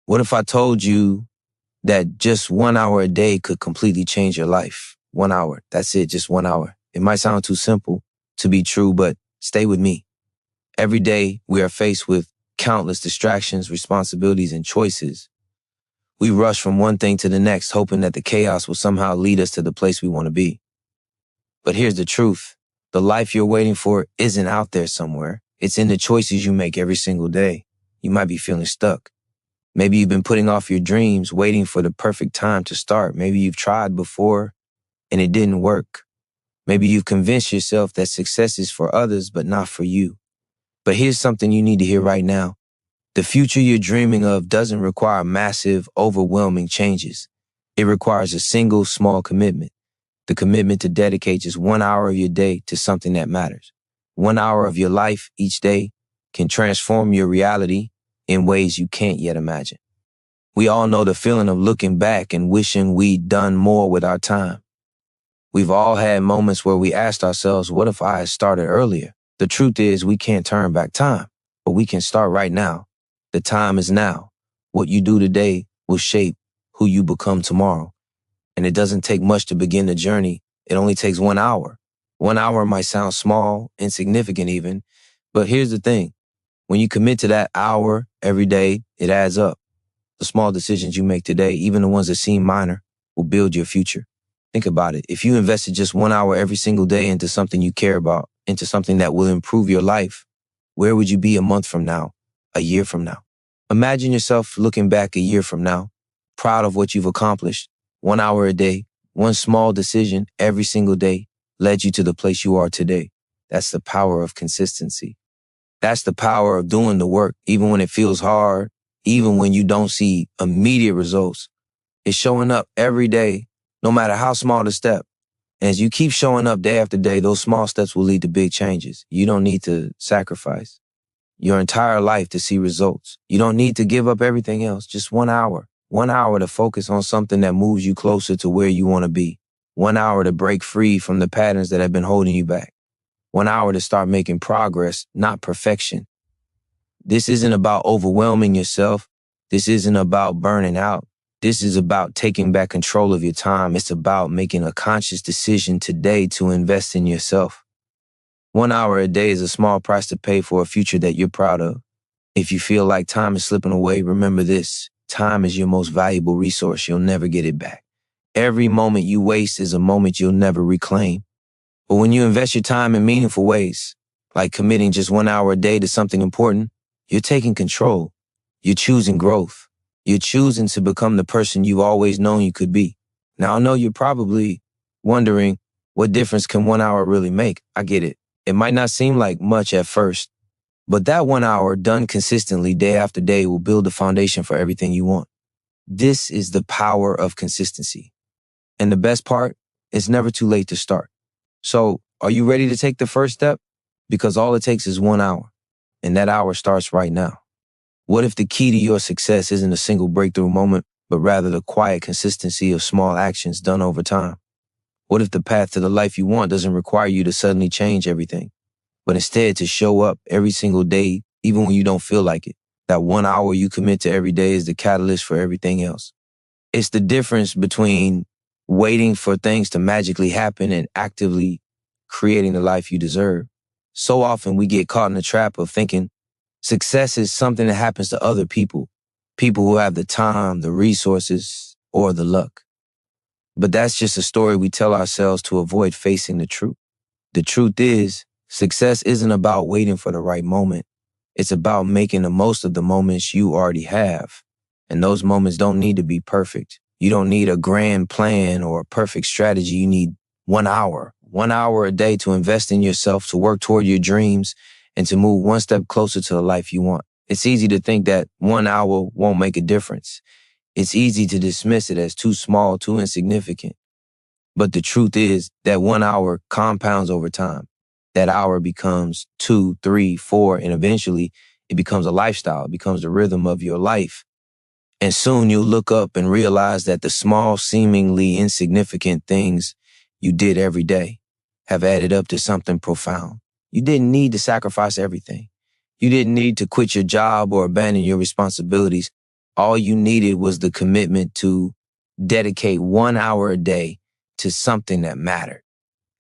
What if I told you that just 1 hour a day could completely change your life? 1 hour. That's it, just 1 hour. It might sound too simple to be true, but stay with me. Every day we are faced with countless distractions, responsibilities, and choices. We rush from one thing to the next, hoping that the chaos will somehow lead us to the place we want to be. But here's the truth. The life you're waiting for isn't out there somewhere. It's in the choices you make every single day. You might be feeling stuck. Maybe you've been putting off your dreams, waiting for the perfect time to start. Maybe you've tried before and it didn't work. Maybe you've convinced yourself that success is for others, but not for you. But here's something you need to hear right now. The future you're dreaming of doesn't require massive, overwhelming changes. It requires a single small commitment. The commitment to dedicate just 1 hour of your day to something that matters. 1 hour of your life each day can transform your reality in ways you can't yet imagine. We all know the feeling of looking back and wishing we'd done more with our time. We've all had moments where we asked ourselves, what if I had started earlier? The truth is we can't turn back time, but we can start right now. The time is now. What you do today will shape who you become tomorrow. And it doesn't take much to begin the journey. It only takes 1 hour. 1 hour might sound small, insignificant even, but here's the thing. When you commit to that hour every day, it adds up. The small decisions you make today, even the ones that seem minor, will build your future. Think about it. If you invested just 1 hour every single day into something you care about, into something that will improve your life, where would you be a month from now, a year from now? Imagine yourself looking back a year from now, proud of what you've accomplished. 1 hour a day, one small decision every single day led you to the place you are today. That's the power of consistency. That's the power of doing the work, even when it feels hard, even when you don't see immediate results. It's showing up every day, no matter how small the step. And as you keep showing up day after day, those small steps will lead to big changes. You don't need to sacrifice your entire life to see results. You don't need to give up everything else. Just 1 hour. 1 hour to focus on something that moves you closer to where you want to be. 1 hour to break free from the patterns that have been holding you back. 1 hour to start making progress, not perfection. This isn't about overwhelming yourself. This isn't about burning out. This is about taking back control of your time. It's about making a conscious decision today to invest in yourself. 1 hour a day is a small price to pay for a future that you're proud of. If you feel like time is slipping away, remember this. Time is your most valuable resource. You'll never get it back. Every moment you waste is a moment you'll never reclaim. But when you invest your time in meaningful ways, like committing just 1 hour a day to something important, you're taking control. You're choosing growth. You're choosing to become the person you've always known you could be. Now, I know you're probably wondering, what difference can 1 hour really make? I get it. It might not seem like much at first, but that 1 hour done consistently day after day will build the foundation for everything you want. This is the power of consistency. And the best part, it's never too late to start. So, are you ready to take the first step? Because all it takes is 1 hour, and that hour starts right now. What if the key to your success isn't a single breakthrough moment, but rather the quiet consistency of small actions done over time? What if the path to the life you want doesn't require you to suddenly change everything, but instead to show up every single day, even when you don't feel like it? That 1 hour you commit to every day is the catalyst for everything else. It's the difference between waiting for things to magically happen and actively creating the life you deserve. So often we get caught in the trap of thinking success is something that happens to other people who have the time, the resources, or the luck. But that's just a story we tell ourselves to avoid facing the truth. The truth is, success isn't about waiting for the right moment. It's about making the most of the moments you already have. And those moments don't need to be perfect. You don't need a grand plan or a perfect strategy. You need 1 hour. 1 hour a day to invest in yourself, to work toward your dreams, and to move one step closer to the life you want. It's easy to think that 1 hour won't make a difference. It's easy to dismiss it as too small, too insignificant. But the truth is that 1 hour compounds over time. That hour becomes 2, 3, 4, and eventually it becomes a lifestyle. It becomes the rhythm of your life. And soon you'll look up and realize that the small, seemingly insignificant things you did every day have added up to something profound. You didn't need to sacrifice everything. You didn't need to quit your job or abandon your responsibilities. All you needed was the commitment to dedicate 1 hour a day to something that mattered.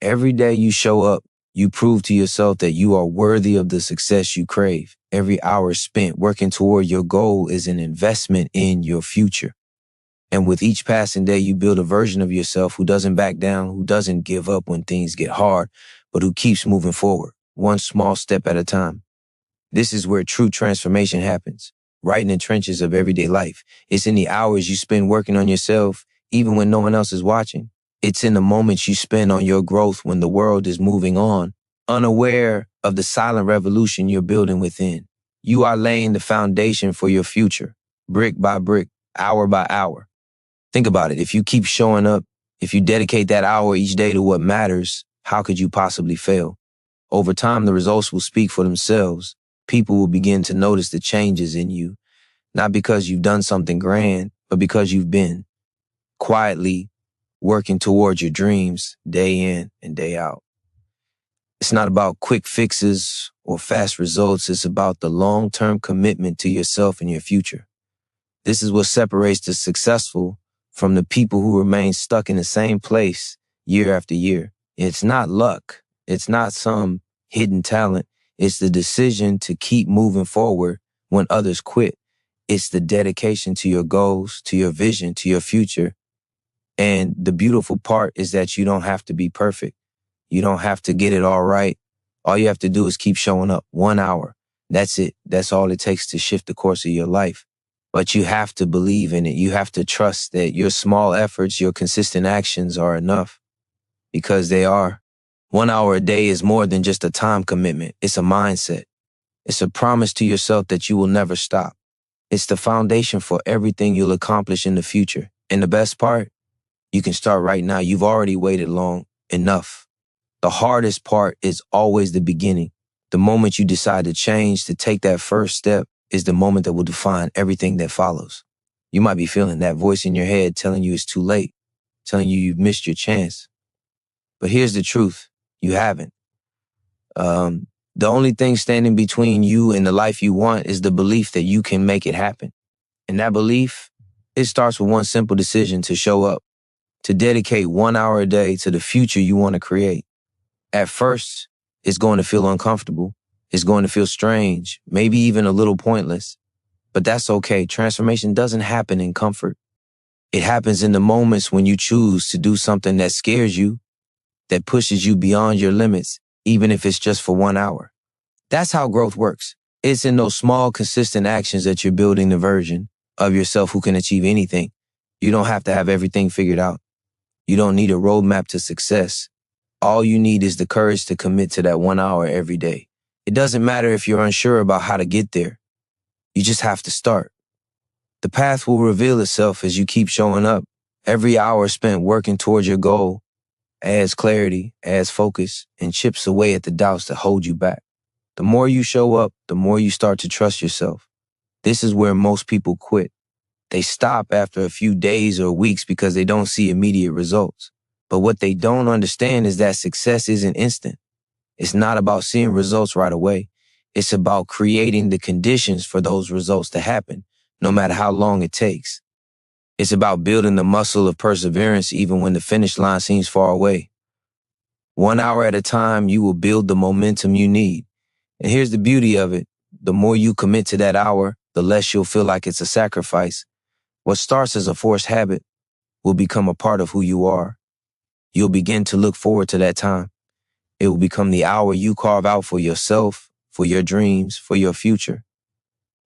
Every day you show up, you prove to yourself that you are worthy of the success you crave. Every hour spent working toward your goal is an investment in your future. And with each passing day, you build a version of yourself who doesn't back down, who doesn't give up when things get hard, but who keeps moving forward, one small step at a time. This is where true transformation happens, right in the trenches of everyday life. It's in the hours you spend working on yourself, even when no one else is watching. It's in the moments you spend on your growth when the world is moving on, unaware of the silent revolution you're building within. You are laying the foundation for your future, brick by brick, hour by hour. Think about it. If you keep showing up, if you dedicate that hour each day to what matters, how could you possibly fail? Over time, the results will speak for themselves. People will begin to notice the changes in you, not because you've done something grand, but because you've been quietly working towards your dreams day in and day out. It's not about quick fixes or fast results. It's about the long-term commitment to yourself and your future. This is what separates the successful from the people who remain stuck in the same place year after year. It's not luck. It's not some hidden talent. It's the decision to keep moving forward when others quit. It's the dedication to your goals, to your vision, to your future. And the beautiful part is that you don't have to be perfect. You don't have to get it all right. All you have to do is keep showing up 1 hour. That's it. That's all it takes to shift the course of your life. But you have to believe in it. You have to trust that your small efforts, your consistent actions are enough, because they are. 1 hour a day is more than just a time commitment. It's a mindset. It's a promise to yourself that you will never stop. It's the foundation for everything you'll accomplish in the future. And the best part, you can start right now. You've already waited long enough. The hardest part is always the beginning. The moment you decide to change, to take that first step, is the moment that will define everything that follows. You might be feeling that voice in your head telling you it's too late, telling you you've missed your chance. But here's the truth. You haven't. The only thing standing between you and the life you want is the belief that you can make it happen. And that belief, it starts with one simple decision: to show up, to dedicate 1 hour a day to the future you want to create. At first, it's going to feel uncomfortable. It's going to feel strange, maybe even a little pointless. But that's okay. Transformation doesn't happen in comfort. It happens in the moments when you choose to do something that scares you, that pushes you beyond your limits, even if it's just for 1 hour. That's how growth works. It's in those small, consistent actions that you're building the version of yourself who can achieve anything. You don't have to have everything figured out. You don't need a roadmap to success. All you need is the courage to commit to that 1 hour every day. It doesn't matter if you're unsure about how to get there. You just have to start. The path will reveal itself as you keep showing up. Every hour spent working towards your goal adds clarity, adds focus, and chips away at the doubts that hold you back. The more you show up, the more you start to trust yourself. This is where most people quit. They stop after a few days or weeks because they don't see immediate results. But what they don't understand is that success isn't instant. It's not about seeing results right away. It's about creating the conditions for those results to happen, no matter how long it takes. It's about building the muscle of perseverance even when the finish line seems far away. 1 hour at a time, you will build the momentum you need. And here's the beauty of it. The more you commit to that hour, the less you'll feel like it's a sacrifice. What starts as a forced habit will become a part of who you are. You'll begin to look forward to that time. It will become the hour you carve out for yourself, for your dreams, for your future.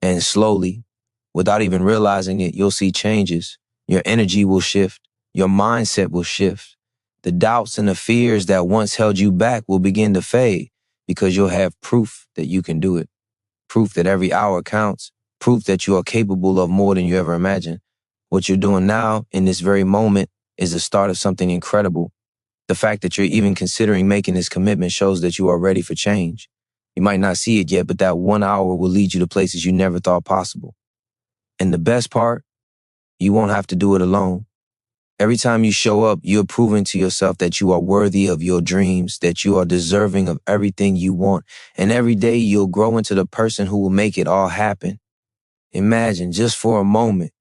And slowly, without even realizing it, you'll see changes. Your energy will shift. Your mindset will shift. The doubts and the fears that once held you back will begin to fade because you'll have proof that you can do it. Proof that every hour counts. Proof that you are capable of more than you ever imagined. What you're doing now in this very moment is the start of something incredible. The fact that you're even considering making this commitment shows that you are ready for change. You might not see it yet, but that 1 hour will lead you to places you never thought possible. And the best part, you won't have to do it alone. Every time you show up, you're proving to yourself that you are worthy of your dreams, that you are deserving of everything you want. And every day you'll grow into the person who will make it all happen. Imagine just for a moment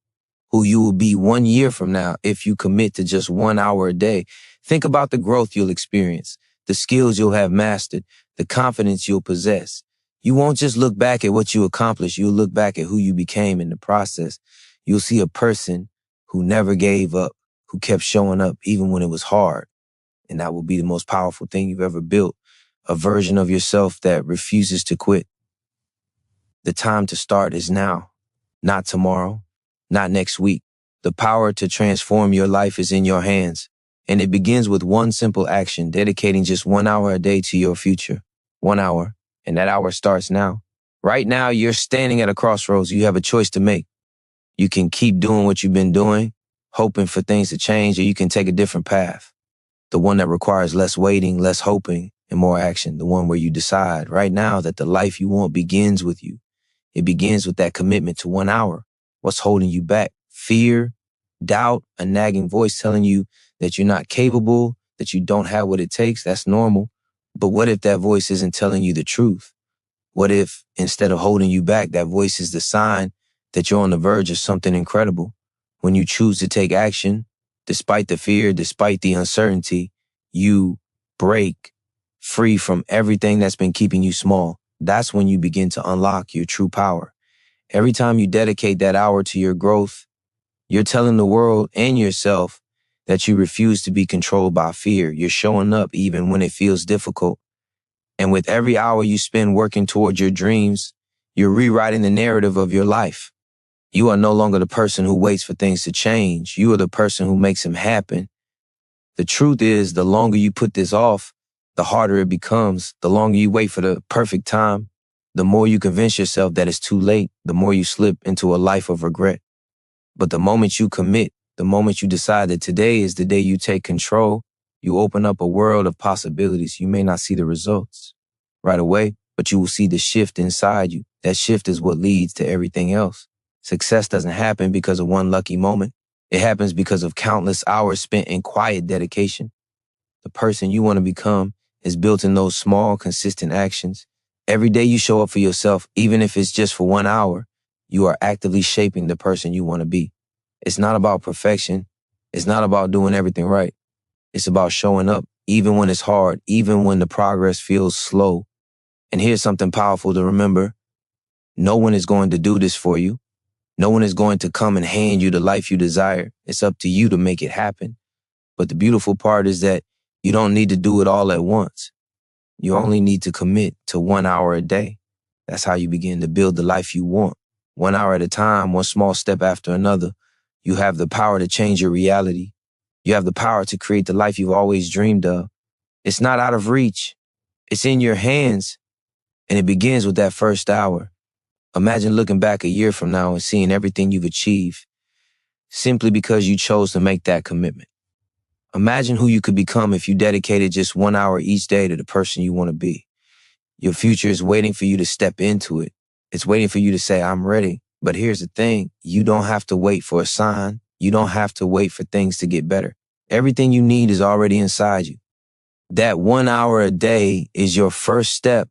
who you will be 1 year from now if you commit to just 1 hour a day. Think about the growth you'll experience, the skills you'll have mastered, the confidence you'll possess. You won't just look back at what you accomplished, you'll look back at who you became in the process. You'll see a person who never gave up, who kept showing up even when it was hard. And that will be the most powerful thing you've ever built, a version of yourself that refuses to quit. The time to start is now, not tomorrow, not next week. The power to transform your life is in your hands. And it begins with one simple action, dedicating just 1 hour a day to your future. 1 hour. And that hour starts now. Right now, you're standing at a crossroads. You have a choice to make. You can keep doing what you've been doing, hoping for things to change, or you can take a different path. The one that requires less waiting, less hoping, and more action. The one where you decide right now that the life you want begins with you. It begins with that commitment to 1 hour. What's holding you back? Fear, doubt, a nagging voice telling you that you're not capable, that you don't have what it takes. That's normal. But what if that voice isn't telling you the truth? What if instead of holding you back, that voice is the sign that you're on the verge of something incredible? When you choose to take action, despite the fear, despite the uncertainty, you break free from everything that's been keeping you small. That's when you begin to unlock your true power. Every time you dedicate that hour to your growth, you're telling the world and yourself that you refuse to be controlled by fear. You're showing up even when it feels difficult. And with every hour you spend working towards your dreams, you're rewriting the narrative of your life. You are no longer the person who waits for things to change. You are the person who makes them happen. The truth is, the longer you put this off, the harder it becomes. The longer you wait for the perfect time, the more you convince yourself that it's too late, the more you slip into a life of regret. But the moment you commit, the moment you decide that today is the day you take control, you open up a world of possibilities. You may not see the results right away, but you will see the shift inside you. That shift is what leads to everything else. Success doesn't happen because of one lucky moment. It happens because of countless hours spent in quiet dedication. The person you want to become is built in those small, consistent actions. Every day you show up for yourself, even if it's just for 1 hour, you are actively shaping the person you want to be. It's not about perfection. It's not about doing everything right. It's about showing up, even when it's hard, even when the progress feels slow. And here's something powerful to remember. No one is going to do this for you. No one is going to come and hand you the life you desire. It's up to you to make it happen. But the beautiful part is that you don't need to do it all at once. You only need to commit to 1 hour a day. That's how you begin to build the life you want. 1 hour at a time, one small step after another. You have the power to change your reality. You have the power to create the life you've always dreamed of. It's not out of reach. It's in your hands. And it begins with that first hour. Imagine looking back a year from now and seeing everything you've achieved simply because you chose to make that commitment. Imagine who you could become if you dedicated just 1 hour each day to the person you want to be. Your future is waiting for you to step into it. It's waiting for you to say, I'm ready. But here's the thing. You don't have to wait for a sign. You don't have to wait for things to get better. Everything you need is already inside you. That 1 hour a day is your first step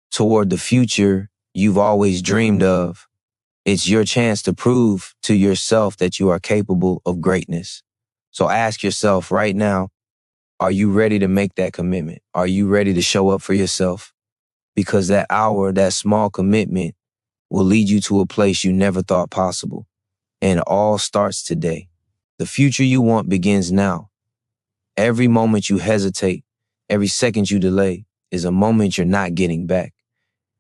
toward the future you've always dreamed of. It's your chance to prove to yourself that you are capable of greatness. So ask yourself right now, are you ready to make that commitment? Are you ready to show up for yourself? Because that hour, that small commitment will lead you to a place you never thought possible. And it all starts today. The future you want begins now. Every moment you hesitate, every second you delay is a moment you're not getting back.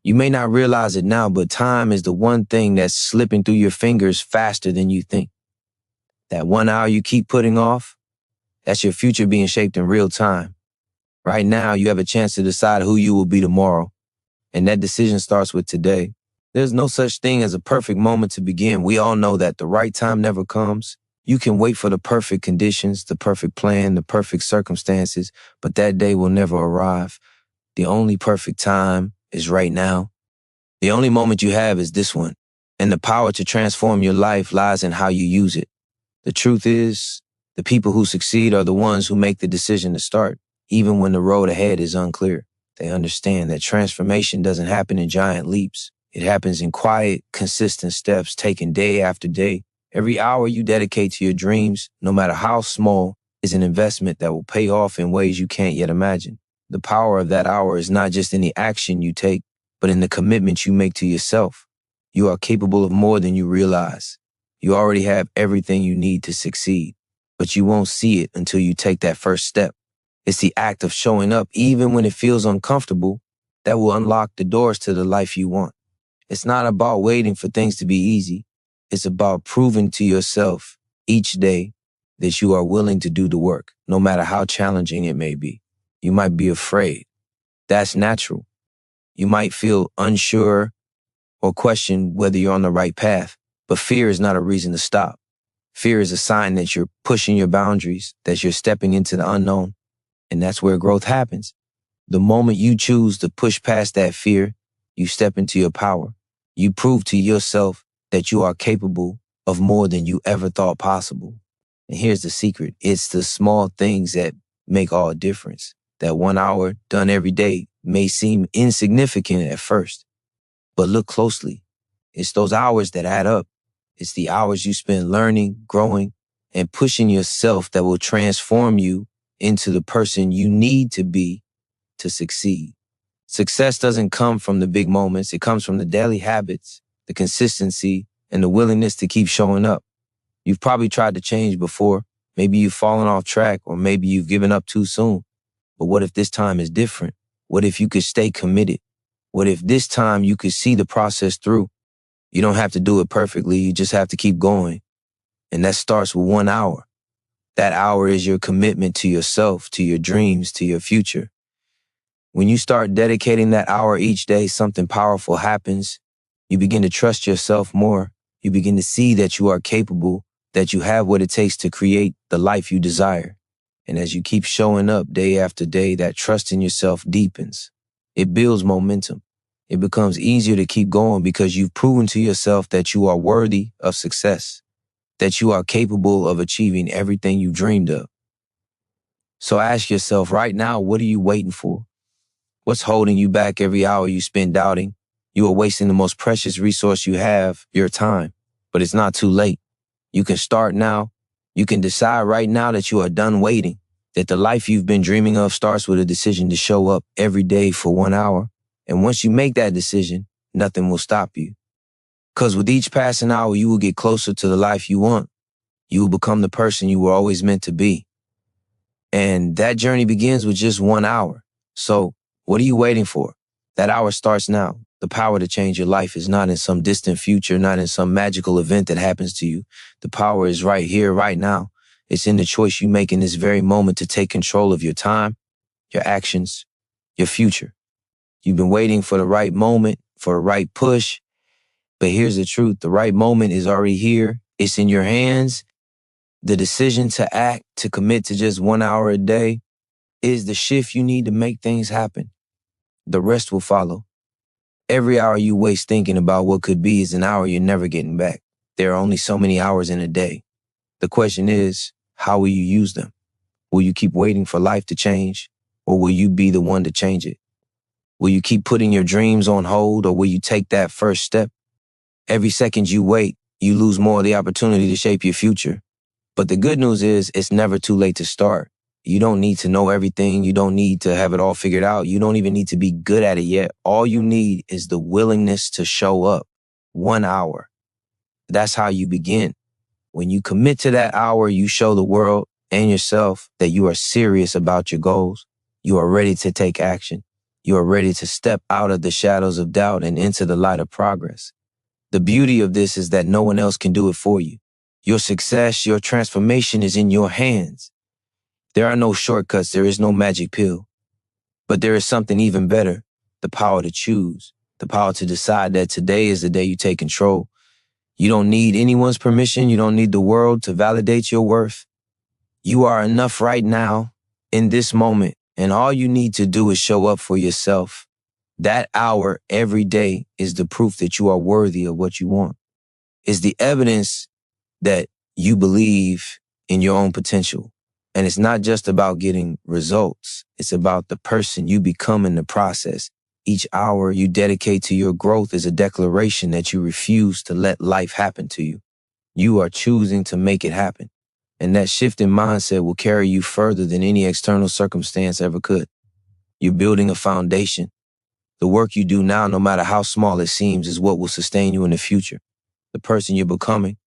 You may not realize it now, but time is the one thing that's slipping through your fingers faster than you think. That 1 hour you keep putting off, that's your future being shaped in real time. Right now, you have a chance to decide who you will be tomorrow. And that decision starts with today. There's no such thing as a perfect moment to begin. We all know that the right time never comes. You can wait for the perfect conditions, the perfect plan, the perfect circumstances, but that day will never arrive. The only perfect time is right now. The only moment you have is this one. And the power to transform your life lies in how you use it. The truth is, the people who succeed are the ones who make the decision to start, even when the road ahead is unclear. They understand that transformation doesn't happen in giant leaps. It happens in quiet, consistent steps taken day after day. Every hour you dedicate to your dreams, no matter how small, is an investment that will pay off in ways you can't yet imagine. The power of that hour is not just in the action you take, but in the commitment you make to yourself. You are capable of more than you realize. You already have everything you need to succeed, but you won't see it until you take that first step. It's the act of showing up even when it feels uncomfortable that will unlock the doors to the life you want. It's not about waiting for things to be easy. It's about proving to yourself each day that you are willing to do the work, no matter how challenging it may be. You might be afraid. That's natural. You might feel unsure or question whether you're on the right path, but fear is not a reason to stop. Fear is a sign that you're pushing your boundaries, that you're stepping into the unknown, and that's where growth happens. The moment you choose to push past that fear, you step into your power. You prove to yourself that you are capable of more than you ever thought possible. And here's the secret. It's the small things that make all difference. That 1 hour done every day may seem insignificant at first, but look closely. It's those hours that add up. It's the hours you spend learning, growing, and pushing yourself that will transform you into the person you need to be to succeed. Success doesn't come from the big moments. It comes from the daily habits, the consistency, and the willingness to keep showing up. You've probably tried to change before. Maybe you've fallen off track, or maybe you've given up too soon. But what if this time is different? What if you could stay committed? What if this time you could see the process through? You don't have to do it perfectly. You just have to keep going. And that starts with 1 hour. That hour is your commitment to yourself, to your dreams, to your future. When you start dedicating that hour each day, something powerful happens. You begin to trust yourself more. You begin to see that you are capable, that you have what it takes to create the life you desire. And as you keep showing up day after day, that trust in yourself deepens. It builds momentum. It becomes easier to keep going because you've proven to yourself that you are worthy of success, that you are capable of achieving everything you dreamed of. So ask yourself right now, what are you waiting for? What's holding you back every hour you spend doubting? You are wasting the most precious resource you have, your time. But it's not too late. You can start now. You can decide right now that you are done waiting, that the life you've been dreaming of starts with a decision to show up every day for 1 hour. And once you make that decision, nothing will stop you. Because with each passing hour, you will get closer to the life you want. You will become the person you were always meant to be. And that journey begins with just 1 hour. So what are you waiting for? That hour starts now. The power to change your life is not in some distant future, not in some magical event that happens to you. The power is right here, right now. It's in the choice you make in this very moment to take control of your time, your actions, your future. You've been waiting for the right moment, for the right push. But here's the truth. The right moment is already here. It's in your hands. The decision to act, to commit to just 1 hour a day is the shift you need to make things happen. The rest will follow. Every hour you waste thinking about what could be is an hour you're never getting back. There are only so many hours in a day. The question is, how will you use them? Will you keep waiting for life to change, or will you be the one to change it? Will you keep putting your dreams on hold, or will you take that first step? Every second you wait, you lose more of the opportunity to shape your future. But the good news is it's never too late to start. You don't need to know everything. You don't need to have it all figured out. You don't even need to be good at it yet. All you need is the willingness to show up. 1 hour. That's how you begin. When you commit to that hour, you show the world and yourself that you are serious about your goals. You are ready to take action. You are ready to step out of the shadows of doubt and into the light of progress. The beauty of this is that no one else can do it for you. Your success, your transformation is in your hands. There are no shortcuts. There is no magic pill. But there is something even better, the power to choose, the power to decide that today is the day you take control. You don't need anyone's permission. You don't need the world to validate your worth. You are enough right now, in this moment, and all you need to do is show up for yourself. That hour every day is the proof that you are worthy of what you want. It's the evidence that you believe in your own potential. And it's not just about getting results. It's about the person you become in the process. Each hour you dedicate to your growth is a declaration that you refuse to let life happen to you. You are choosing to make it happen. And that shift in mindset will carry you further than any external circumstance ever could. You're building a foundation. The work you do now, no matter how small it seems, is what will sustain you in the future. The person you're becoming,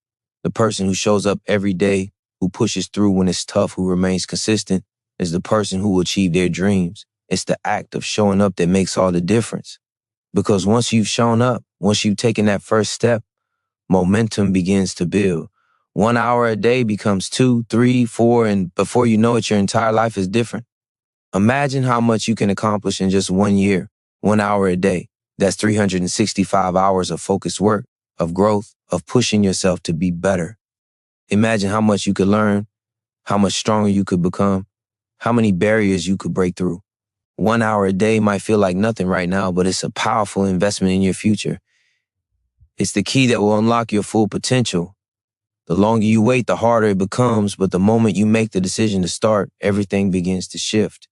the person who shows up every day, who pushes through when it's tough, who remains consistent, is the person who will achieve their dreams. It's the act of showing up that makes all the difference. Because once you've shown up, once you've taken that first step, momentum begins to build. 1 hour a day becomes 2, 3, 4, and before you know it, your entire life is different. Imagine how much you can accomplish in just 1 year, 1 hour a day. That's 365 hours of focused work, of growth, of pushing yourself to be better. Imagine how much you could learn, how much stronger you could become, how many barriers you could break through. 1 hour a day might feel like nothing right now, but it's a powerful investment in your future. It's the key that will unlock your full potential. The longer you wait, the harder it becomes, but the moment you make the decision to start, everything begins to shift.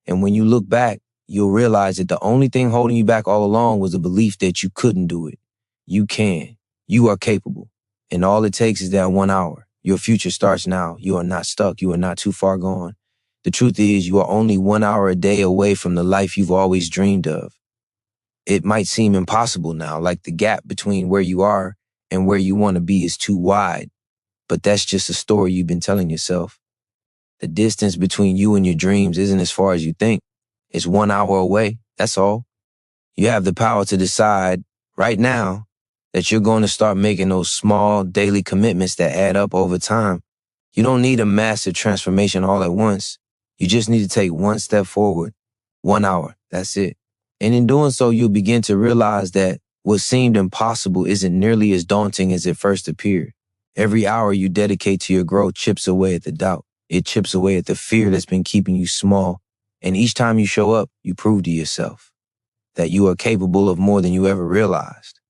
And when you look back, you'll realize that the only thing holding you back all along was the belief that you couldn't do it. You can. You are capable. And all it takes is that 1 hour. Your future starts now. You are not stuck. You are not too far gone. The truth is, you are only 1 hour a day away from the life you've always dreamed of. It might seem impossible now, like the gap between where you are and where you want to be is too wide. But that's just a story you've been telling yourself. The distance between you and your dreams isn't as far as you think. It's 1 hour away, that's all. You have the power to decide right now that you're going to start making those small daily commitments that add up over time. You don't need a massive transformation all at once. You just need to take one step forward. 1 hour, that's it. And in doing so, you'll begin to realize that what seemed impossible isn't nearly as daunting as it first appeared. Every hour you dedicate to your growth chips away at the doubt. It chips away at the fear that's been keeping you small. And each time you show up, you prove to yourself that you are capable of more than you ever realized.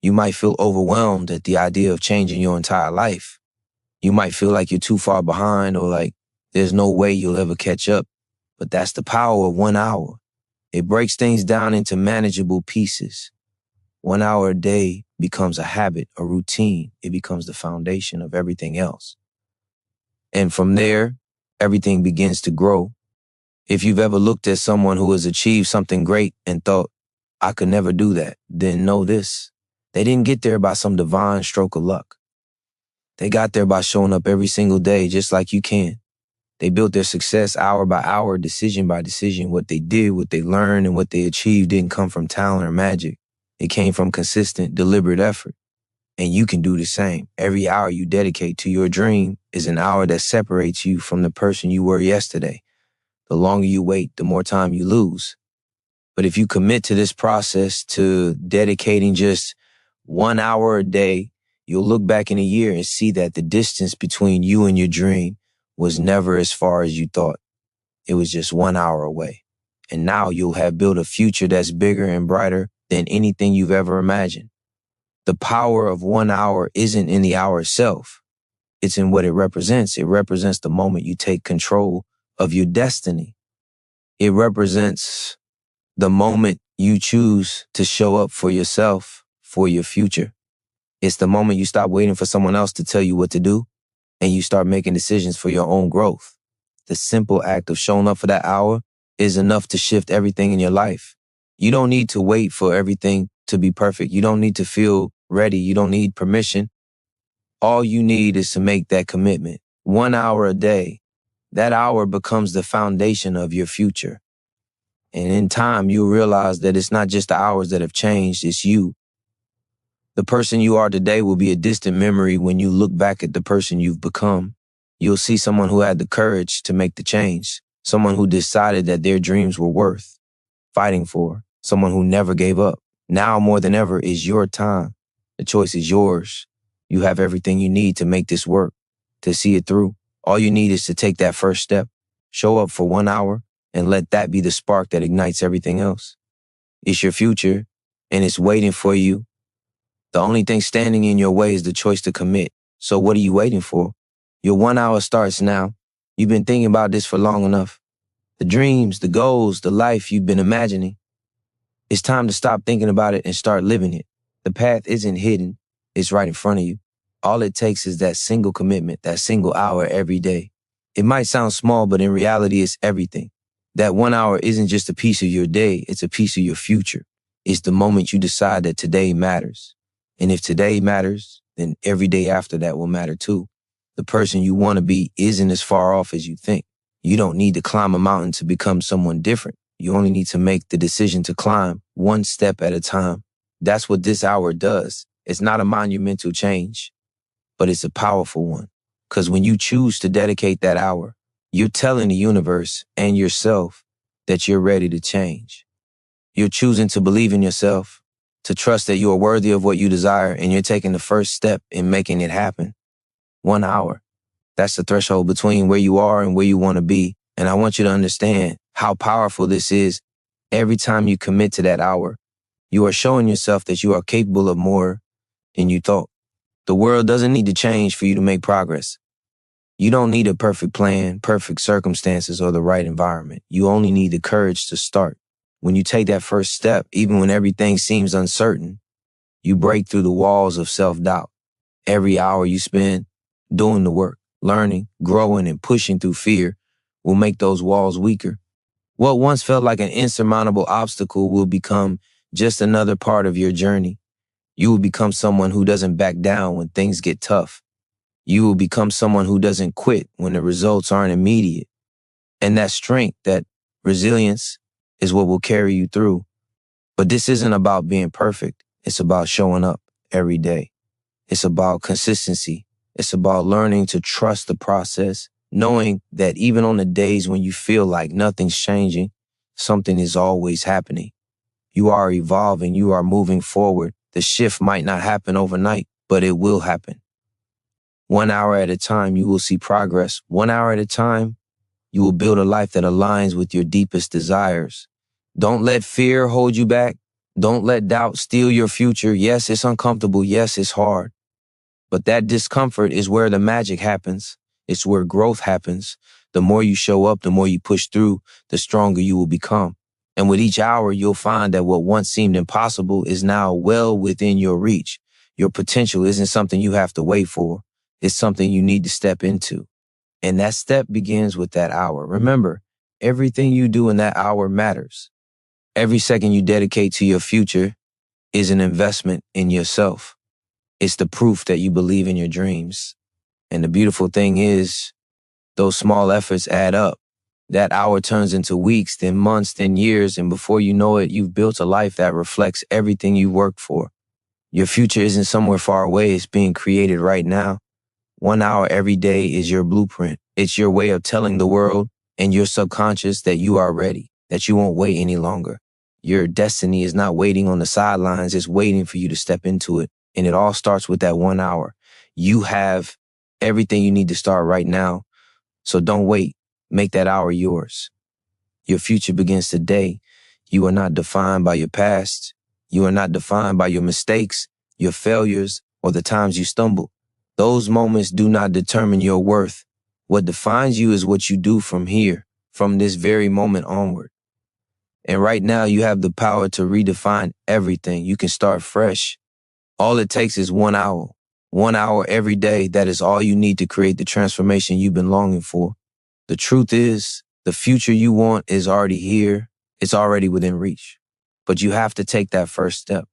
You might feel overwhelmed at the idea of changing your entire life. You might feel like you're too far behind or like there's no way you'll ever catch up. But that's the power of 1 hour. It breaks things down into manageable pieces. 1 hour a day becomes a habit, a routine. It becomes the foundation of everything else. And from there, everything begins to grow. If you've ever looked at someone who has achieved something great and thought, I could never do that, then know this. They didn't get there by some divine stroke of luck. They got there by showing up every single day just like you can. They built their success hour by hour, decision by decision. What they did, what they learned, and what they achieved didn't come from talent or magic. It came from consistent, deliberate effort. And you can do the same. Every hour you dedicate to your dream is an hour that separates you from the person you were yesterday. The longer you wait, the more time you lose. But if you commit to this process, to dedicating just 1 hour a day, you'll look back in a year and see that the distance between you and your dream was never as far as you thought. It was just 1 hour away. And now you'll have built a future that's bigger and brighter than anything you've ever imagined. The power of 1 hour isn't in the hour itself. It's in what it represents. It represents the moment you take control of your destiny. It represents the moment you choose to show up for yourself, for your future. It's the moment you stop waiting for someone else to tell you what to do and you start making decisions for your own growth. The simple act of showing up for that hour is enough to shift everything in your life. You don't need to wait for everything to be perfect. You don't need to feel ready. You don't need permission. All you need is to make that commitment. 1 hour a day. That hour becomes the foundation of your future. And in time, you'll realize that it's not just the hours that have changed, it's you. The person you are today will be a distant memory when you look back at the person you've become. You'll see someone who had the courage to make the change, someone who decided that their dreams were worth fighting for, someone who never gave up. Now more than ever is your time. The choice is yours. You have everything you need to make this work, to see it through. All you need is to take that first step, show up for 1 hour, and let that be the spark that ignites everything else. It's your future, and it's waiting for you. The only thing standing in your way is the choice to commit. So what are you waiting for? Your 1 hour starts now. You've been thinking about this for long enough. The dreams, the goals, the life you've been imagining. It's time to stop thinking about it and start living it. The path isn't hidden. It's right in front of you. All it takes is that single commitment, that single hour every day. It might sound small, but in reality, it's everything. That 1 hour isn't just a piece of your day. It's a piece of your future. It's the moment you decide that today matters. And if today matters, then every day after that will matter too. The person you want to be isn't as far off as you think. You don't need to climb a mountain to become someone different. You only need to make the decision to climb one step at a time. That's what this hour does. It's not a monumental change, but it's a powerful one. Because when you choose to dedicate that hour, you're telling the universe and yourself that you're ready to change. You're choosing to believe in yourself, to trust that you are worthy of what you desire, and you're taking the first step in making it happen. 1 hour. That's the threshold between where you are and where you want to be. And I want you to understand how powerful this is. Every time you commit to that hour, you are showing yourself that you are capable of more than you thought. The world doesn't need to change for you to make progress. You don't need a perfect plan, perfect circumstances, or the right environment. You only need the courage to start. When you take that first step, even when everything seems uncertain, you break through the walls of self-doubt. Every hour you spend doing the work, learning, growing, and pushing through fear will make those walls weaker. What once felt like an insurmountable obstacle will become just another part of your journey. You will become someone who doesn't back down when things get tough. You will become someone who doesn't quit when the results aren't immediate. And that strength, that resilience, is what will carry you through. But this isn't about being perfect. It's about showing up every day. It's about consistency. It's about learning to trust the process, knowing that even on the days when you feel like nothing's changing, something is always happening. You are evolving. You are moving forward. The shift might not happen overnight, but it will happen. 1 hour at a time, you will see progress. 1 hour at a time, you will build a life that aligns with your deepest desires. Don't let fear hold you back. Don't let doubt steal your future. Yes, it's uncomfortable. Yes, it's hard. But that discomfort is where the magic happens. It's where growth happens. The more you show up, the more you push through, the stronger you will become. And with each hour, you'll find that what once seemed impossible is now well within your reach. Your potential isn't something you have to wait for. It's something you need to step into. And that step begins with that hour. Remember, everything you do in that hour matters. Every second you dedicate to your future is an investment in yourself. It's the proof that you believe in your dreams. And the beautiful thing is, those small efforts add up. That hour turns into weeks, then months, then years, and before you know it, you've built a life that reflects everything you worked for. Your future isn't somewhere far away, it's being created right now. 1 hour every day is your blueprint. It's your way of telling the world and your subconscious that you are ready, that you won't wait any longer. Your destiny is not waiting on the sidelines, it's waiting for you to step into it. And it all starts with that 1 hour. You have everything you need to start right now. So don't wait. Make that hour yours. Your future begins today. You are not defined by your past. You are not defined by your mistakes, your failures, or the times you stumble. Those moments do not determine your worth. What defines you is what you do from here, from this very moment onward. And right now you have the power to redefine everything. You can start fresh. All it takes is 1 hour. 1 hour every day. That is all you need to create the transformation you've been longing for. The truth is, the future you want is already here. It's already within reach. But you have to take that first step.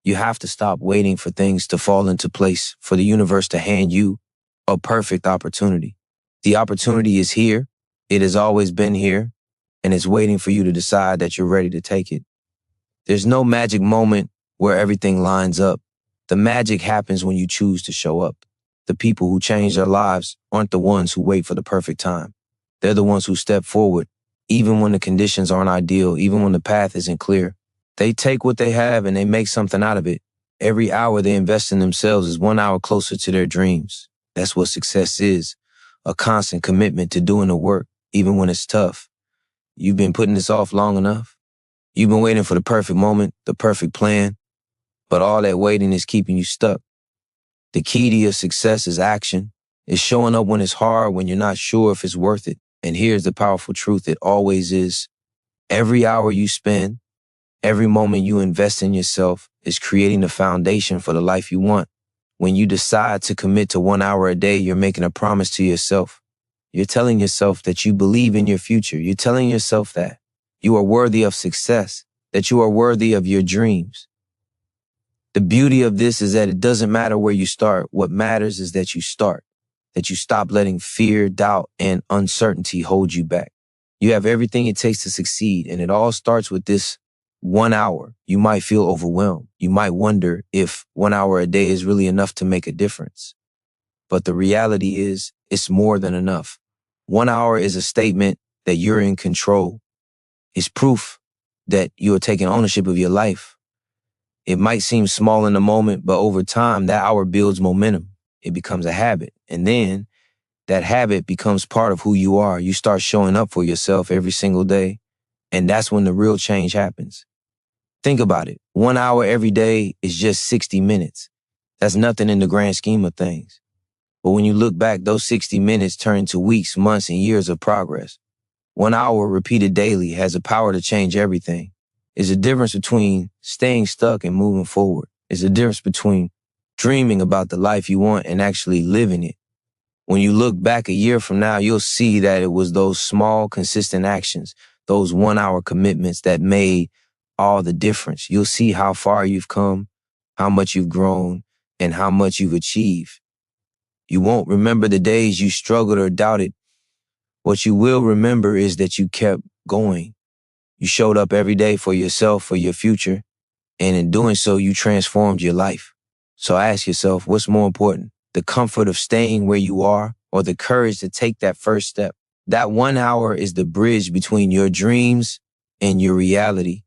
You have to stop waiting for things to fall into place, for the universe to hand you a perfect opportunity. The opportunity is here. It has always been here, and it's waiting for you to decide that you're ready to take it. There's no magic moment where everything lines up. The magic happens when you choose to show up. The people who change their lives aren't the ones who wait for the perfect time. They're the ones who step forward, even when the conditions aren't ideal, even when the path isn't clear. They take what they have and they make something out of it. Every hour they invest in themselves is 1 hour closer to their dreams. That's what success is, a constant commitment to doing the work, even when it's tough. You've been putting this off long enough. You've been waiting for the perfect moment, the perfect plan, but all that waiting is keeping you stuck. The key to your success is action. It's showing up when it's hard, when you're not sure if it's worth it. And here's the powerful truth, it always is. Every hour you spend, Every moment you invest in yourself is creating the foundation for the life you want. When you decide to commit to 1 hour a day, you're making a promise to yourself. You're telling yourself that you believe in your future. You're telling yourself that you are worthy of success, that you are worthy of your dreams. The beauty of this is that it doesn't matter where you start. What matters is that you start, that you stop letting fear, doubt, and uncertainty hold you back. You have everything it takes to succeed, and it all starts with this 1 hour. You might feel overwhelmed. You might wonder if 1 hour a day is really enough to make a difference. But the reality is, it's more than enough. 1 hour is a statement that you're in control. It's proof that you're taking ownership of your life. It might seem small in the moment, but over time, that hour builds momentum. It becomes a habit. And then that habit becomes part of who you are. You start showing up for yourself every single day. And that's when the real change happens. Think about it. 1 hour every day is just 60 minutes. That's nothing in the grand scheme of things. But when you look back, those 60 minutes turn into weeks, months, and years of progress. 1 hour repeated daily has the power to change everything. It's the difference between staying stuck and moving forward. It's the difference between dreaming about the life you want and actually living it. When you look back a year from now, you'll see that it was those small, consistent actions, those 1 hour commitments that made all the difference. You'll see how far you've come, how much you've grown, and how much you've achieved. You won't remember the days you struggled or doubted. What you will remember is that you kept going. You showed up every day for yourself, for your future, and in doing so, you transformed your life. So ask yourself, what's more important? The comfort of staying where you are or the courage to take that first step? That 1 hour is the bridge between your dreams and your reality.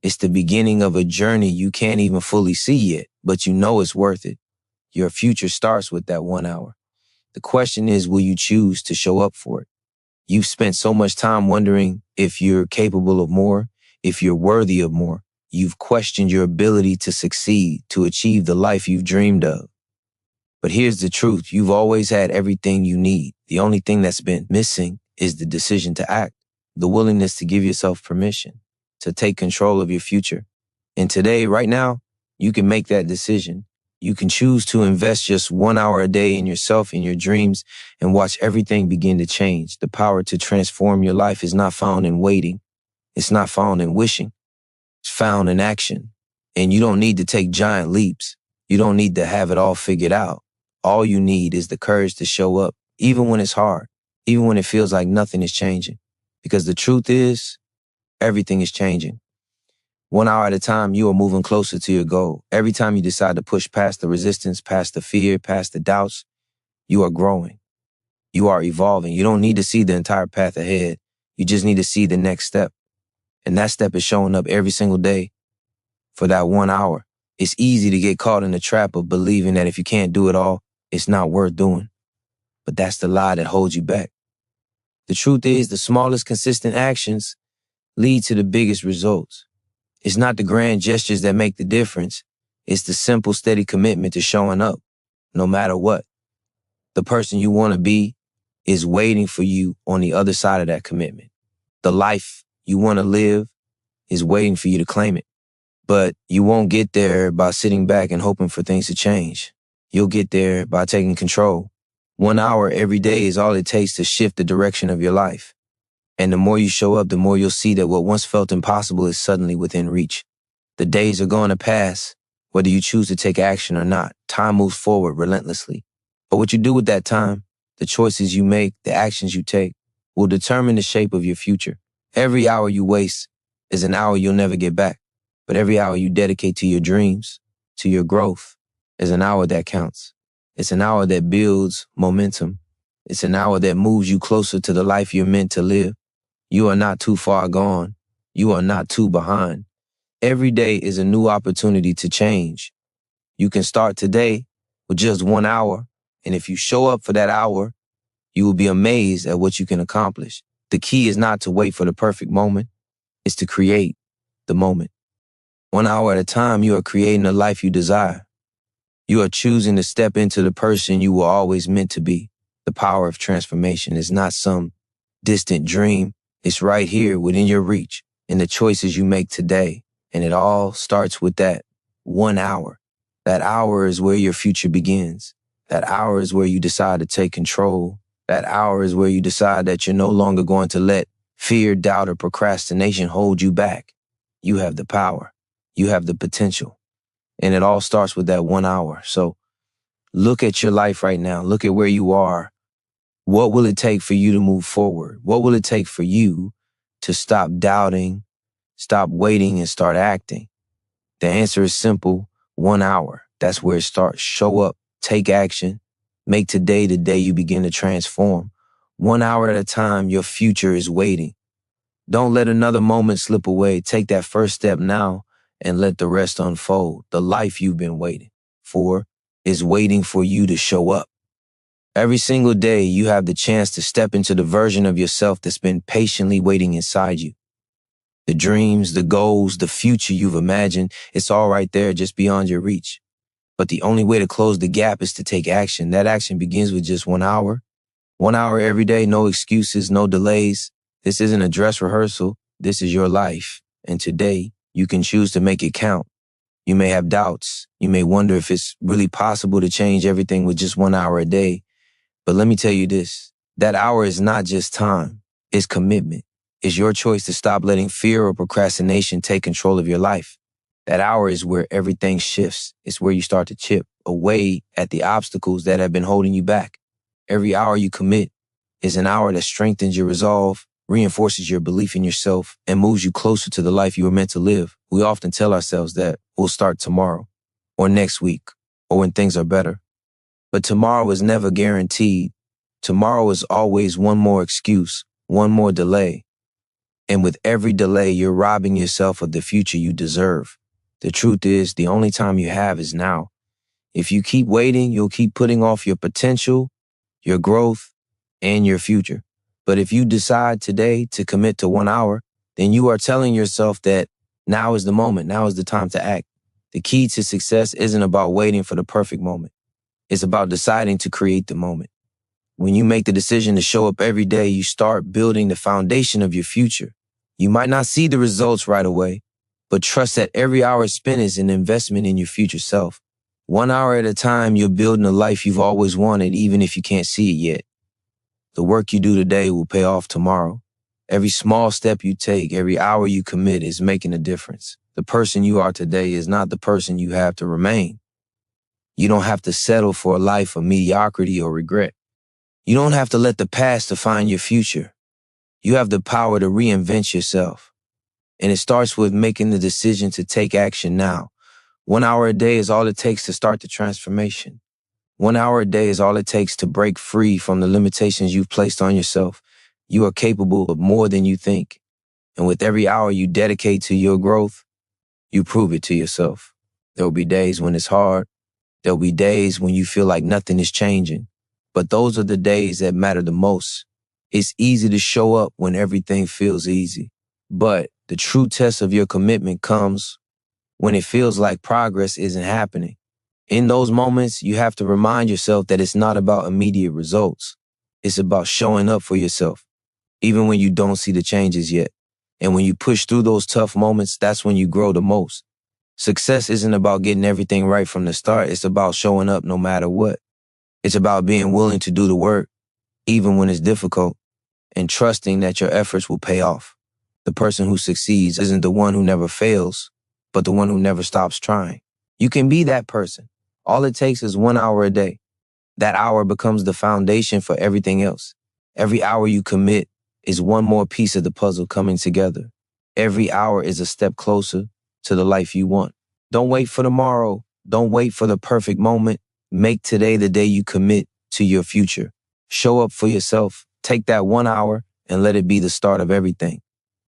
It's the beginning of a journey you can't even fully see yet, but you know it's worth it. Your future starts with that 1 hour. The question is, will you choose to show up for it? You've spent so much time wondering if you're capable of more, if you're worthy of more. You've questioned your ability to succeed, to achieve the life you've dreamed of. But here's the truth. You've always had everything you need. The only thing that's been missing is the decision to act, the willingness to give yourself permission, to take control of your future. And today, right now, you can make that decision. You can choose to invest just 1 hour a day in yourself, in your dreams, and watch everything begin to change. The power to transform your life is not found in waiting. It's not found in wishing. It's found in action. And you don't need to take giant leaps. You don't need to have it all figured out. All you need is the courage to show up, even when it's hard, even when it feels like nothing is changing. Because the truth is, everything is changing. 1 hour at a time, you are moving closer to your goal. Every time you decide to push past the resistance, past the fear, past the doubts, you are growing. You are evolving. You don't need to see the entire path ahead. You just need to see the next step. And that step is showing up every single day for that 1 hour. It's easy to get caught in the trap of believing that if you can't do it all, it's not worth doing. But that's the lie that holds you back. The truth is, the smallest consistent actions lead to the biggest results. It's not the grand gestures that make the difference. It's the simple, steady commitment to showing up, no matter what. The person you want to be is waiting for you on the other side of that commitment. The life you want to live is waiting for you to claim it. But you won't get there by sitting back and hoping for things to change. You'll get there by taking control. 1 hour every day is all it takes to shift the direction of your life. And the more you show up, the more you'll see that what once felt impossible is suddenly within reach. The days are going to pass, whether you choose to take action or not. Time moves forward relentlessly. But what you do with that time, the choices you make, the actions you take, will determine the shape of your future. Every hour you waste is an hour you'll never get back. But every hour you dedicate to your dreams, to your growth, is an hour that counts. It's an hour that builds momentum. It's an hour that moves you closer to the life you're meant to live. You are not too far gone. You are not too behind. Every day is a new opportunity to change. You can start today with just 1 hour, and if you show up for that hour, you will be amazed at what you can accomplish. The key is not to wait for the perfect moment. It's to create the moment. 1 hour at a time, you are creating the life you desire. You are choosing to step into the person you were always meant to be. The power of transformation is not some distant dream. It's right here within your reach in the choices you make today. And it all starts with that 1 hour. That hour is where your future begins. That hour is where you decide to take control. That hour is where you decide that you're no longer going to let fear, doubt, or procrastination hold you back. You have the power. You have the potential. And it all starts with that 1 hour. So look at your life right now. Look at where you are. What will it take for you to move forward? What will it take for you to stop doubting, stop waiting, and start acting? The answer is simple: 1 hour. That's where it starts. Show up, take action, make today the day you begin to transform. 1 hour at a time, your future is waiting. Don't let another moment slip away. Take that first step now and let the rest unfold. The life you've been waiting for is waiting for you to show up. Every single day, you have the chance to step into the version of yourself that's been patiently waiting inside you. The dreams, the goals, the future you've imagined, it's all right there just beyond your reach. But the only way to close the gap is to take action. That action begins with just 1 hour. 1 hour every day, no excuses, no delays. This isn't a dress rehearsal. This is your life. And today, you can choose to make it count. You may have doubts. You may wonder if it's really possible to change everything with just 1 hour a day. But let me tell you this, that hour is not just time, it's commitment. It's your choice to stop letting fear or procrastination take control of your life. That hour is where everything shifts. It's where you start to chip away at the obstacles that have been holding you back. Every hour you commit is an hour that strengthens your resolve, reinforces your belief in yourself, and moves you closer to the life you were meant to live. We often tell ourselves that we'll start tomorrow, or next week, or when things are better. But tomorrow is never guaranteed. Tomorrow is always one more excuse, one more delay. And with every delay, you're robbing yourself of the future you deserve. The truth is, the only time you have is now. If you keep waiting, you'll keep putting off your potential, your growth, and your future. But if you decide today to commit to 1 hour, then you are telling yourself that now is the moment, now is the time to act. The key to success isn't about waiting for the perfect moment. It's about deciding to create the moment. When you make the decision to show up every day, you start building the foundation of your future. You might not see the results right away, but trust that every hour spent is an investment in your future self. 1 hour at a time, you're building a life you've always wanted, even if you can't see it yet. The work you do today will pay off tomorrow. Every small step you take, every hour you commit is making a difference. The person you are today is not the person you have to remain. You don't have to settle for a life of mediocrity or regret. You don't have to let the past define your future. You have the power to reinvent yourself. And it starts with making the decision to take action now. 1 hour a day is all it takes to start the transformation. 1 hour a day is all it takes to break free from the limitations you've placed on yourself. You are capable of more than you think. And with every hour you dedicate to your growth, you prove it to yourself. There will be days when it's hard. There'll be days when you feel like nothing is changing, but those are the days that matter the most. It's easy to show up when everything feels easy, but the true test of your commitment comes when it feels like progress isn't happening. In those moments, you have to remind yourself that it's not about immediate results. It's about showing up for yourself, even when you don't see the changes yet. And when you push through those tough moments, that's when you grow the most. Success isn't about getting everything right from the start. It's about showing up no matter what. It's about being willing to do the work, even when it's difficult, and trusting that your efforts will pay off. The person who succeeds isn't the one who never fails, but the one who never stops trying. You can be that person. All it takes is 1 hour a day. That hour becomes the foundation for everything else. Every hour you commit is one more piece of the puzzle coming together. Every hour is a step closer to the life you want. Don't wait for tomorrow. Don't wait for the perfect moment. Make today the day you commit to your future. Show up for yourself. Take that 1 hour and let it be the start of everything.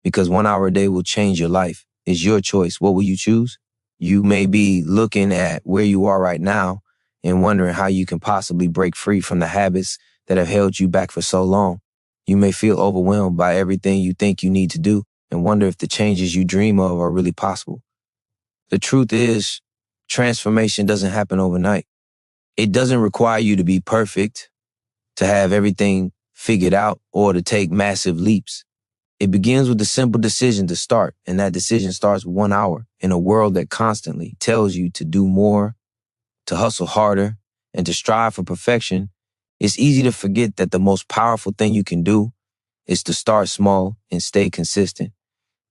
Because 1 hour a day will change your life. It's your choice. What will you choose? You may be looking at where you are right now and wondering how you can possibly break free from the habits that have held you back for so long. You may feel overwhelmed by everything you think you need to do and wonder if the changes you dream of are really possible. The truth is, transformation doesn't happen overnight. It doesn't require you to be perfect, to have everything figured out, or to take massive leaps. It begins with the simple decision to start, and that decision starts 1 hour in a world that constantly tells you to do more, to hustle harder, and to strive for perfection. It's easy to forget that the most powerful thing you can do is to start small and stay consistent.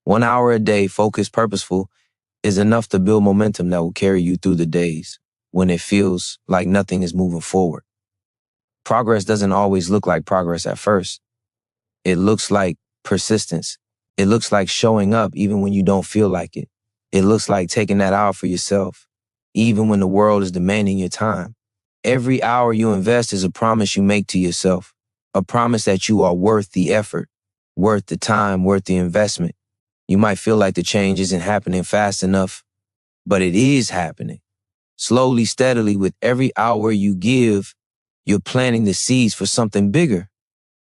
1 hour a day, focused, purposeful, is enough to build momentum that will carry you through the days when it feels like nothing is moving forward. Progress doesn't always look like progress at first. It looks like persistence. It looks like showing up even when you don't feel like it. It looks like taking that hour for yourself, even when the world is demanding your time. Every hour you invest is a promise you make to yourself, a promise that you are worth the effort, worth the time, worth the investment. You might feel like the change isn't happening fast enough, but it is happening. Slowly, steadily, with every hour you give, you're planting the seeds for something bigger.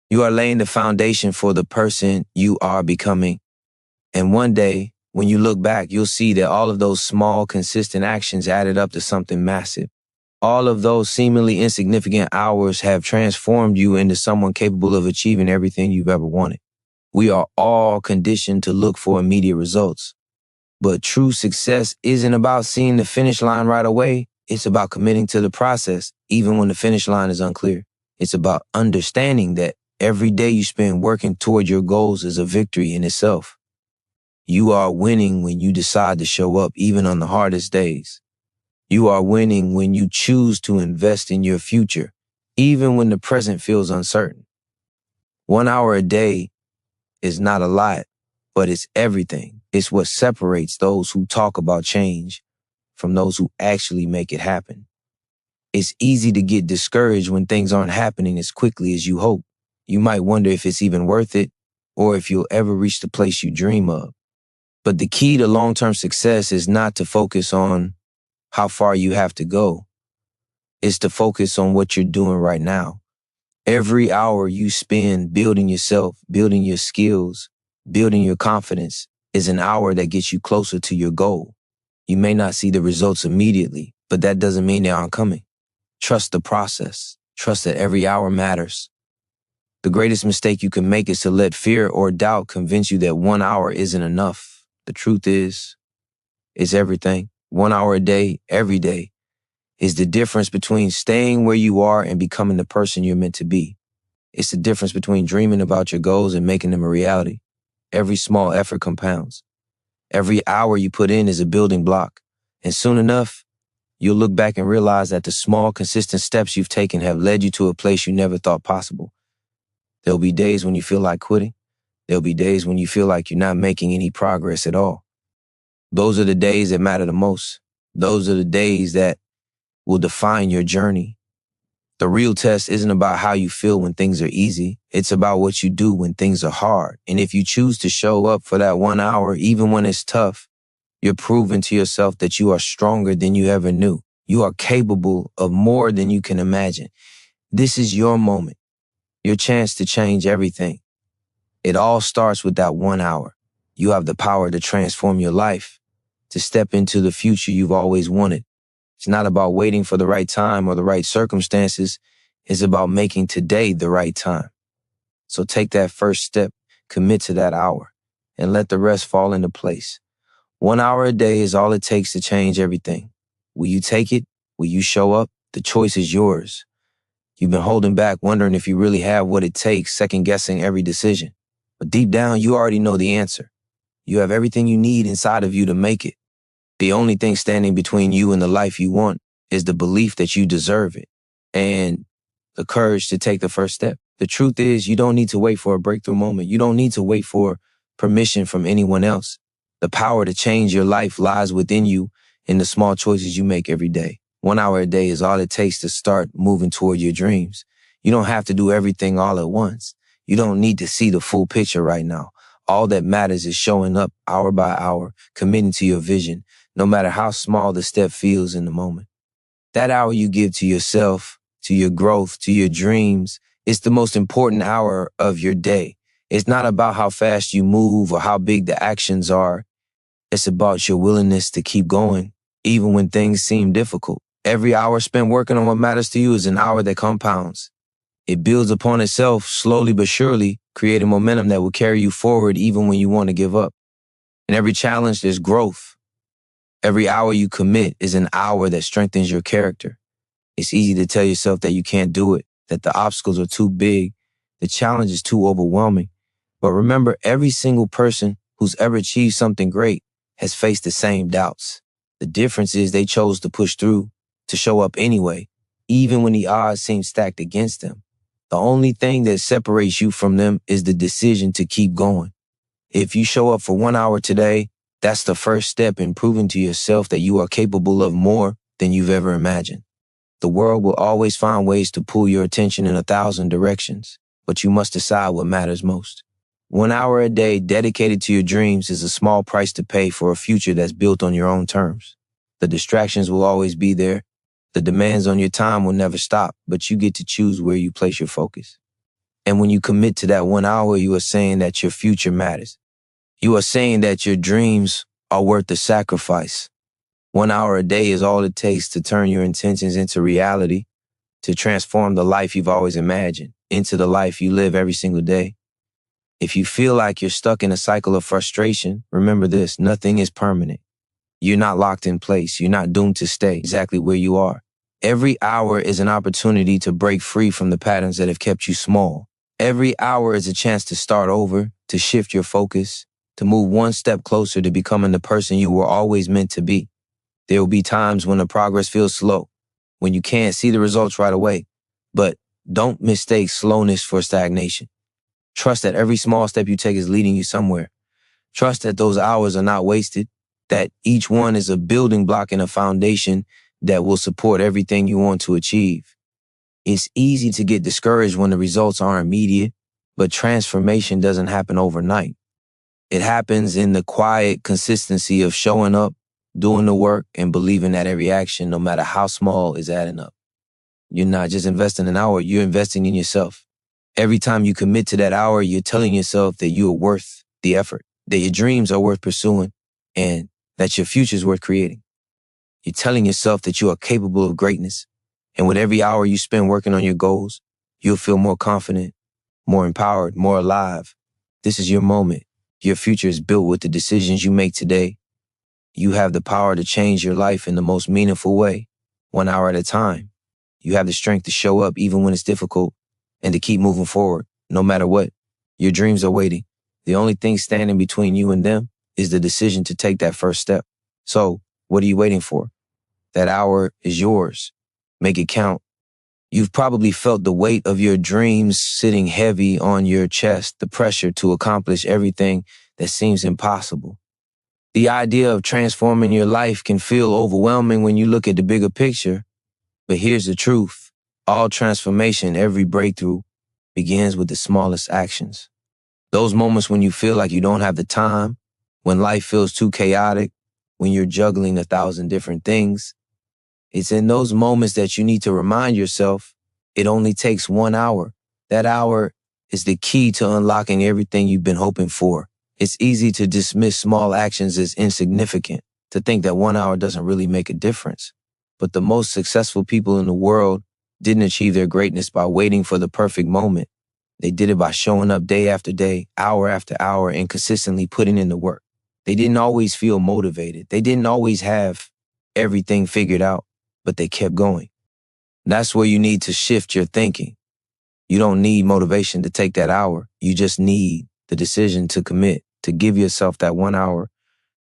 You are laying the foundation for the person you are becoming. And one day, when you look back, you'll see that all of those small, consistent actions added up to something massive. All of those seemingly insignificant hours have transformed you into someone capable of achieving everything you've ever wanted. We are all conditioned to look for immediate results. But true success isn't about seeing the finish line right away. It's about committing to the process, even when the finish line is unclear. It's about understanding that every day you spend working toward your goals is a victory in itself. You are winning when you decide to show up even on the hardest days. You are winning when you choose to invest in your future, even when the present feels uncertain. 1 hour a day is not a lot, but it's everything. It's what separates those who talk about change from those who actually make it happen. It's easy to get discouraged when things aren't happening as quickly as you hope. You might wonder if it's even worth it or if you'll ever reach the place you dream of. But the key to long-term success is not to focus on how far you have to go. It's to focus on what you're doing right now. Every hour you spend building yourself, building your skills, building your confidence is an hour that gets you closer to your goal. You may not see the results immediately, but that doesn't mean they aren't coming. Trust the process. Trust that every hour matters. The greatest mistake you can make is to let fear or doubt convince you that 1 hour isn't enough. The truth is, it's everything. 1 hour a day, every day, is the difference between staying where you are and becoming the person you're meant to be. It's the difference between dreaming about your goals and making them a reality. Every small effort compounds. Every hour you put in is a building block. And soon enough, you'll look back and realize that the small, consistent steps you've taken have led you to a place you never thought possible. There'll be days when you feel like quitting. There'll be days when you feel like you're not making any progress at all. Those are the days that matter the most. Those are the days that will define your journey. The real test isn't about how you feel when things are easy. It's about what you do when things are hard. And if you choose to show up for that 1 hour, even when it's tough, you're proving to yourself that you are stronger than you ever knew. You are capable of more than you can imagine. This is your moment, your chance to change everything. It all starts with that 1 hour. You have the power to transform your life, to step into the future you've always wanted. It's not about waiting for the right time or the right circumstances. It's about making today the right time. So take that first step, commit to that hour, and let the rest fall into place. 1 hour a day is all it takes to change everything. Will you take it? Will you show up? The choice is yours. You've been holding back, wondering if you really have what it takes, second-guessing every decision. But deep down, you already know the answer. You have everything you need inside of you to make it. The only thing standing between you and the life you want is the belief that you deserve it and the courage to take the first step. The truth is, you don't need to wait for a breakthrough moment. You don't need to wait for permission from anyone else. The power to change your life lies within you in the small choices you make every day. 1 hour a day is all it takes to start moving toward your dreams. You don't have to do everything all at once. You don't need to see the full picture right now. All that matters is showing up hour by hour, committing to your vision, no matter how small the step feels in the moment. That hour you give to yourself, to your growth, to your dreams, is the most important hour of your day. It's not about how fast you move or how big the actions are. It's about your willingness to keep going, even when things seem difficult. Every hour spent working on what matters to you is an hour that compounds. It builds upon itself slowly but surely, creating momentum that will carry you forward even when you want to give up. In every challenge, there's growth. Every hour you commit is an hour that strengthens your character. It's easy to tell yourself that you can't do it, that the obstacles are too big, the challenge is too overwhelming. But remember, every single person who's ever achieved something great has faced the same doubts. The difference is they chose to push through, to show up anyway, even when the odds seem stacked against them. The only thing that separates you from them is the decision to keep going. If you show up for 1 hour today, that's the first step in proving to yourself that you are capable of more than you've ever imagined. The world will always find ways to pull your attention in 1,000 directions, but you must decide what matters most. 1 hour a day dedicated to your dreams is a small price to pay for a future that's built on your own terms. The distractions will always be there. The demands on your time will never stop, but you get to choose where you place your focus. And when you commit to that 1 hour, you are saying that your future matters. You are saying that your dreams are worth the sacrifice. 1 hour a day is all it takes to turn your intentions into reality, to transform the life you've always imagined into the life you live every single day. If you feel like you're stuck in a cycle of frustration, remember this: nothing is permanent. You're not locked in place. You're not doomed to stay exactly where you are. Every hour is an opportunity to break free from the patterns that have kept you small. Every hour is a chance to start over, to shift your focus, to move one step closer to becoming the person you were always meant to be. There will be times when the progress feels slow, when you can't see the results right away. But don't mistake slowness for stagnation. Trust that every small step you take is leading you somewhere. Trust that those hours are not wasted, that each one is a building block and a foundation that will support everything you want to achieve. It's easy to get discouraged when the results aren't immediate, but transformation doesn't happen overnight. It happens in the quiet consistency of showing up, doing the work, and believing that every action, no matter how small, is adding up. You're not just investing an hour, you're investing in yourself. Every time you commit to that hour, you're telling yourself that you are worth the effort, that your dreams are worth pursuing, and that your future is worth creating. You're telling yourself that you are capable of greatness. And with every hour you spend working on your goals, you'll feel more confident, more empowered, more alive. This is your moment. Your future is built with the decisions you make today. You have the power to change your life in the most meaningful way, 1 hour at a time. You have the strength to show up even when it's difficult and to keep moving forward, no matter what. Your dreams are waiting. The only thing standing between you and them is the decision to take that first step. So, what are you waiting for? That hour is yours. Make it count. You've probably felt the weight of your dreams sitting heavy on your chest, the pressure to accomplish everything that seems impossible. The idea of transforming your life can feel overwhelming when you look at the bigger picture. But here's the truth. All transformation, every breakthrough, begins with the smallest actions. Those moments when you feel like you don't have the time, when life feels too chaotic, when you're juggling 1,000 different things. It's in those moments that you need to remind yourself it only takes 1 hour. That hour is the key to unlocking everything you've been hoping for. It's easy to dismiss small actions as insignificant, to think that 1 hour doesn't really make a difference. But the most successful people in the world didn't achieve their greatness by waiting for the perfect moment. They did it by showing up day after day, hour after hour, and consistently putting in the work. They didn't always feel motivated. They didn't always have everything figured out, but they kept going. That's where you need to shift your thinking. You don't need motivation to take that hour. You just need the decision to commit, to give yourself that 1 hour,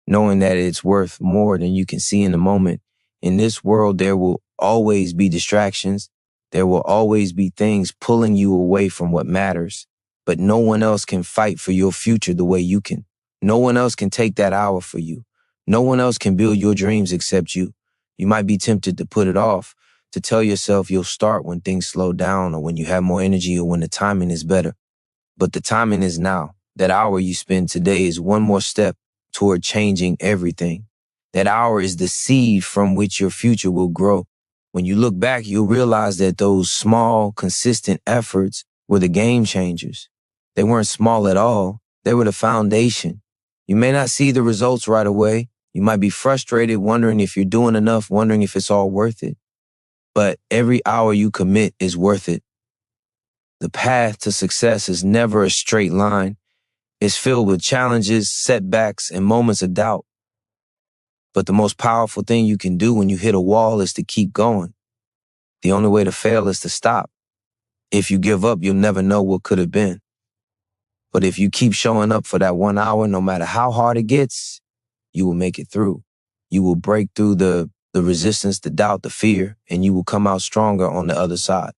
knowing that it's worth more than you can see in the moment. In this world, there will always be distractions. There will always be things pulling you away from what matters. But no one else can fight for your future the way you can. No one else can take that hour for you. No one else can build your dreams except you. You might be tempted to put it off, to tell yourself you'll start when things slow down or when you have more energy or when the timing is better. But the timing is now. That hour you spend today is one more step toward changing everything. That hour is the seed from which your future will grow. When you look back, you'll realize that those small, consistent efforts were the game changers. They weren't small at all. They were the foundation. You may not see the results right away. You might be frustrated, wondering if you're doing enough, wondering if it's all worth it. But every hour you commit is worth it. The path to success is never a straight line. It's filled with challenges, setbacks, and moments of doubt. But the most powerful thing you can do when you hit a wall is to keep going. The only way to fail is to stop. If you give up, you'll never know what could have been. But if you keep showing up for that 1 hour, no matter how hard it gets, you will make it through. You will break through the resistance, the doubt, the fear, and you will come out stronger on the other side.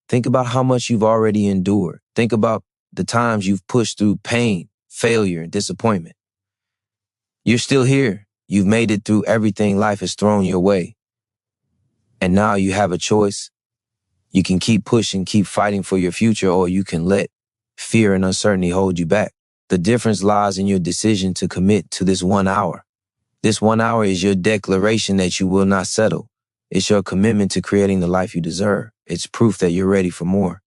Think about how much you've already endured. Think about the times you've pushed through pain, failure, and disappointment. You're still here. You've made it through everything life has thrown your way. And now you have a choice. You can keep pushing, keep fighting for your future, or you can let fear and uncertainty hold you back. The difference lies in your decision to commit to this 1 hour. This 1 hour is your declaration that you will not settle. It's your commitment to creating the life you deserve. It's proof that you're ready for more.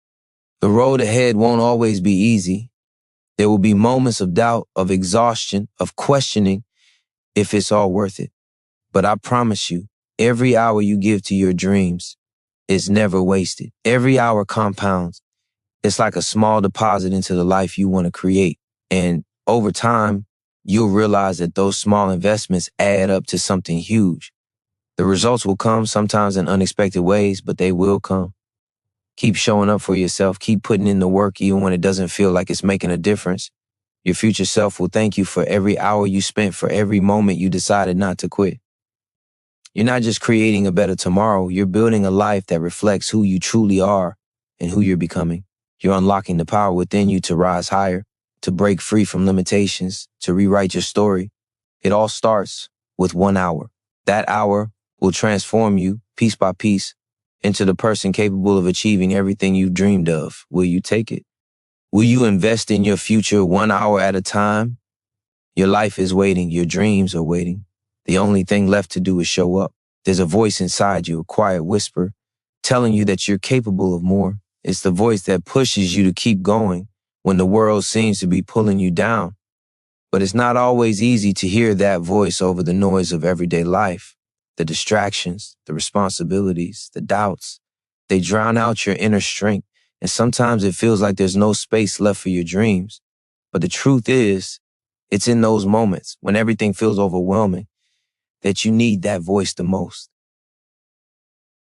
The road ahead won't always be easy. There will be moments of doubt, of exhaustion, of questioning if it's all worth it. But I promise you, every hour you give to your dreams is never wasted. Every hour compounds. It's like a small deposit into the life you want to create. And over time, you'll realize that those small investments add up to something huge. The results will come sometimes in unexpected ways, but they will come. Keep showing up for yourself. Keep putting in the work even when it doesn't feel like it's making a difference. Your future self will thank you for every hour you spent, for every moment you decided not to quit. You're not just creating a better tomorrow. You're building a life that reflects who you truly are and who you're becoming. You're unlocking the power within you to rise higher, to break free from limitations, to rewrite your story. It all starts with 1 hour. That hour will transform you, piece by piece, into the person capable of achieving everything you dreamed of. Will you take it? Will you invest in your future 1 hour at a time? Your life is waiting. Your dreams are waiting. The only thing left to do is show up. There's a voice inside you, a quiet whisper, telling you that you're capable of more. It's the voice that pushes you to keep going when the world seems to be pulling you down. But it's not always easy to hear that voice over the noise of everyday life. The distractions, the responsibilities, the doubts, they drown out your inner strength. And sometimes it feels like there's no space left for your dreams. But the truth is, it's in those moments when everything feels overwhelming that you need that voice the most.